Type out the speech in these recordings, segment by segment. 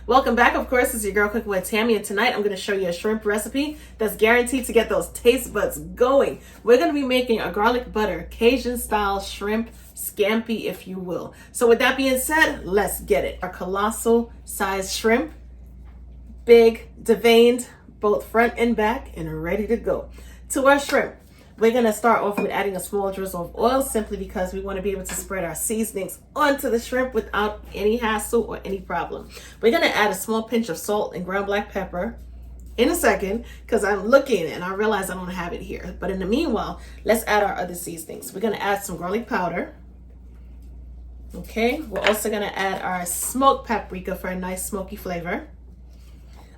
Welcome back. Of course, it's your girl cooking with Tammy, and tonight I'm going to show you a shrimp recipe that's guaranteed to get those taste buds going. We're going to be making a garlic butter Cajun style shrimp scampi, if you will. So with that being said, let's get it. Our colossal sized shrimp, big, deveined, both front and back, and ready to go. To our shrimp, we're going to start off with adding a small drizzle of oil simply because we want to be able to spread our seasonings onto the shrimp without any hassle or any problem. We're going to add a small pinch of salt and ground black pepper in a second because I'm looking and I realize I don't have it here. But in the meanwhile, let's add our other seasonings. We're going to add some garlic powder. Okay, we're also going to add our smoked paprika for a nice smoky flavor,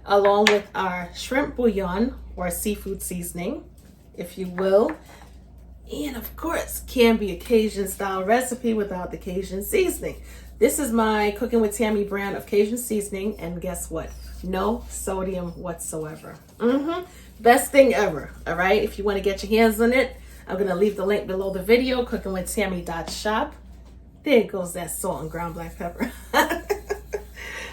along with our shrimp bouillon or seafood seasoning, if you will. And of course, can be a Cajun style recipe without the Cajun seasoning. This is my Cooking with Tammy brand of Cajun seasoning, and guess what? No sodium whatsoever. Best thing ever. All right, if you want to get your hands on it, I'm going to leave the link below the video, cookingwithtammy.shop. There goes that salt and ground black pepper.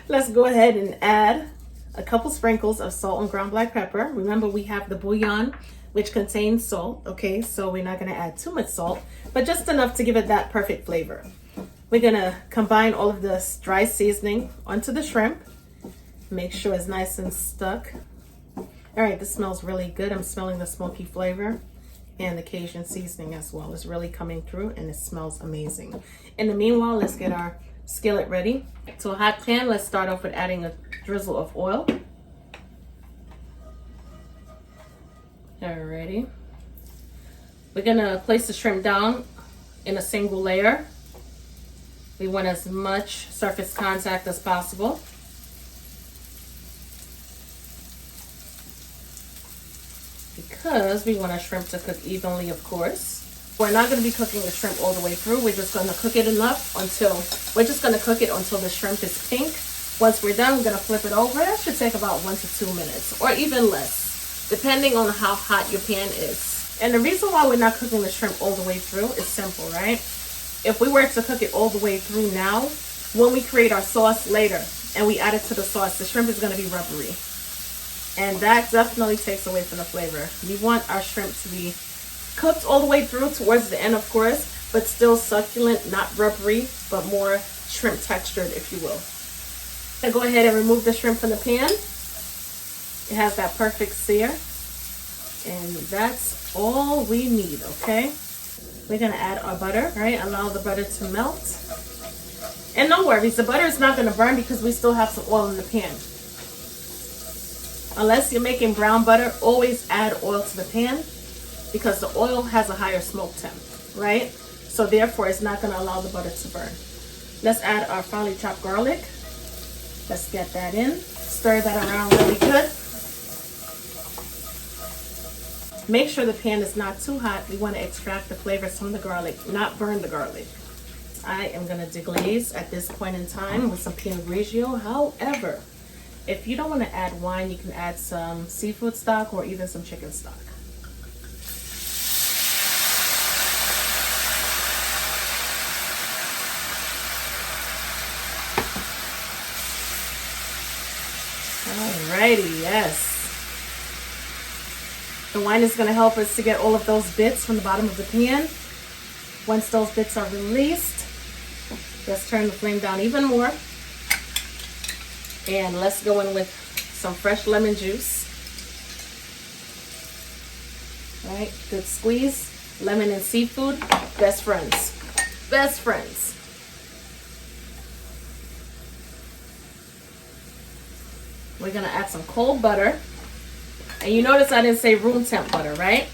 Let's go ahead and add a couple sprinkles of salt and ground black pepper. Remember, we have the bouillon, which contains salt, okay? So we're not gonna add too much salt, but just enough to give it that perfect flavor. We're gonna combine all of this dry seasoning onto the shrimp. Make sure it's nice and stuck. All right, this smells really good. I'm smelling the smoky flavor and the Cajun seasoning as well. It's really coming through and it smells amazing. In the meanwhile, let's get our skillet ready. To a hot pan, let's start off with adding a drizzle of oil. Alrighty. We're gonna place the shrimp down in a single layer. We want as much surface contact as possible. Because we want our shrimp to cook evenly, of course. We're not gonna be cooking the shrimp all the way through. We're just gonna cook it enough until the shrimp is pink. Once we're done, we're gonna flip it over. That should take about 1 to 2 minutes or even less, depending on how hot your pan is. And the reason why we're not cooking the shrimp all the way through is simple, right? If we were to cook it all the way through now, when we create our sauce later and we add it to the sauce, the shrimp is gonna be rubbery. And that definitely takes away from the flavor. We want our shrimp to be cooked all the way through towards the end, of course, but still succulent, not rubbery, but more shrimp textured, if you will. So go ahead and remove the shrimp from the pan. It has that perfect sear. And that's all we need, okay? We're gonna add our butter, right? Allow the butter to melt. And no worries, the butter is not gonna burn because we still have some oil in the pan. Unless you're making brown butter, always add oil to the pan because the oil has a higher smoke temp, right? So therefore, it's not gonna allow the butter to burn. Let's add our finely chopped garlic. Let's get that in. Stir that around really good. Make sure the pan is not too hot. We want to extract the flavors from the garlic, not burn the garlic. I am going to deglaze at this point in time with some Pinot Grigio. However, if you don't want to add wine, you can add some seafood stock or even some chicken stock. Alrighty, yes. The wine is going to help us to get all of those bits from the bottom of the pan. Once those bits are released, let's turn the flame down even more. And let's go in with some fresh lemon juice. All right, good squeeze. Lemon and seafood, best friends. Best friends. We're going to add some cold butter. And you notice I didn't say room temp butter, right?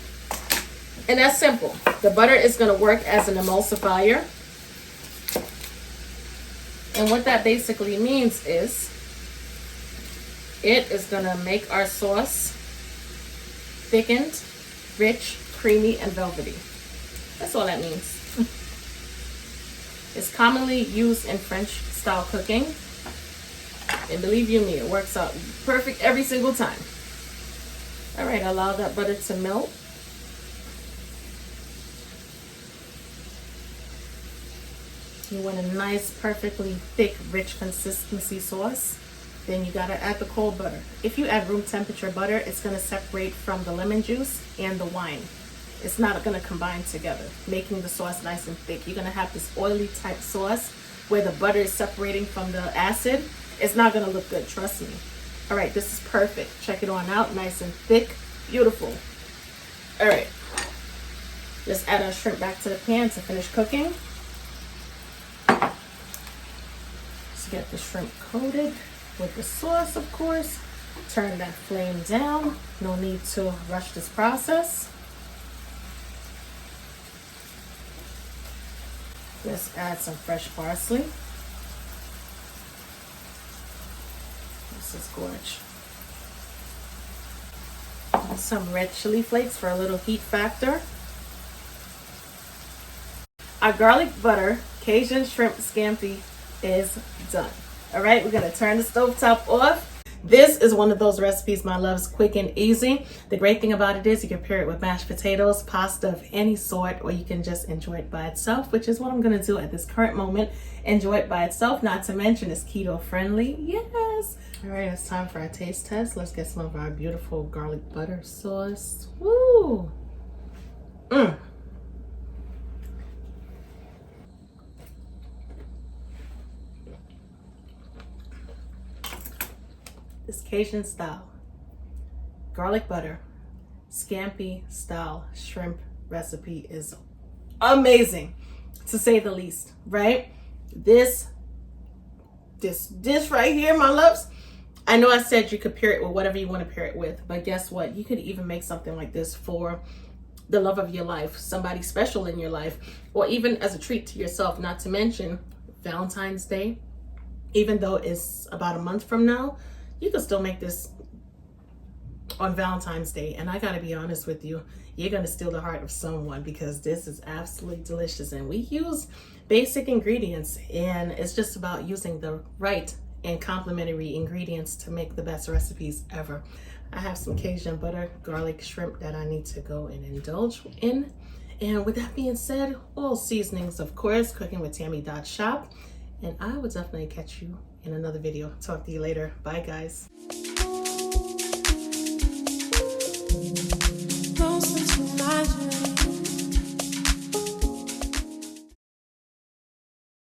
And that's simple. The butter is going to work as an emulsifier. And what that basically means is it is going to make our sauce thickened, rich, creamy, and velvety. That's all that means. It's commonly used in French style cooking. And believe you me, it works out perfect every single time. All right, allow that butter to melt. You want a nice, perfectly thick, rich consistency sauce. Then you gotta add the cold butter. If you add room temperature butter, it's gonna separate from the lemon juice and the wine. It's not gonna combine together, making the sauce nice and thick. You're gonna have this oily type sauce where the butter is separating from the acid. It's not gonna look good, trust me. All right, this is perfect. Check it on out, nice and thick, beautiful. All right, let's add our shrimp back to the pan to finish cooking. Let's get the shrimp coated with the sauce, of course. Turn that flame down. No need to rush this process. Let's add some fresh parsley. This is gorgeous. And some red chili flakes for a little heat factor. Our garlic butter Cajun shrimp scampi is done. All right, we're gonna turn the stovetop off. This is one of those recipes my loves, quick and easy. The great thing about it is you can pair it with mashed potatoes, pasta of any sort, or you can just enjoy it by itself, which is what I'm gonna do at this current moment. Enjoy it by itself, not to mention it's keto friendly, yes. All right, it's time for our taste test. Let's get some of our beautiful garlic butter sauce. Woo! This Cajun style garlic butter scampi style shrimp recipe is amazing, to say the least, right? This dish right here, my loves, I know I said you could pair it with whatever you want to pair it with, but guess what? You could even make something like this for the love of your life, somebody special in your life, or even as a treat to yourself, not to mention Valentine's Day. Even though it's about a month from now, you can still make this on Valentine's Day. And I gotta be honest with you, you're gonna steal the heart of someone, because this is absolutely delicious. And we use basic ingredients, and it's just about using the right and complementary ingredients to make the best recipes ever. I have some Cajun butter garlic shrimp that I need to go and indulge in. And with that being said, all seasonings, of course, cookingwithtammy.shop. And I will definitely catch you in another video. Talk to you later. Bye, guys.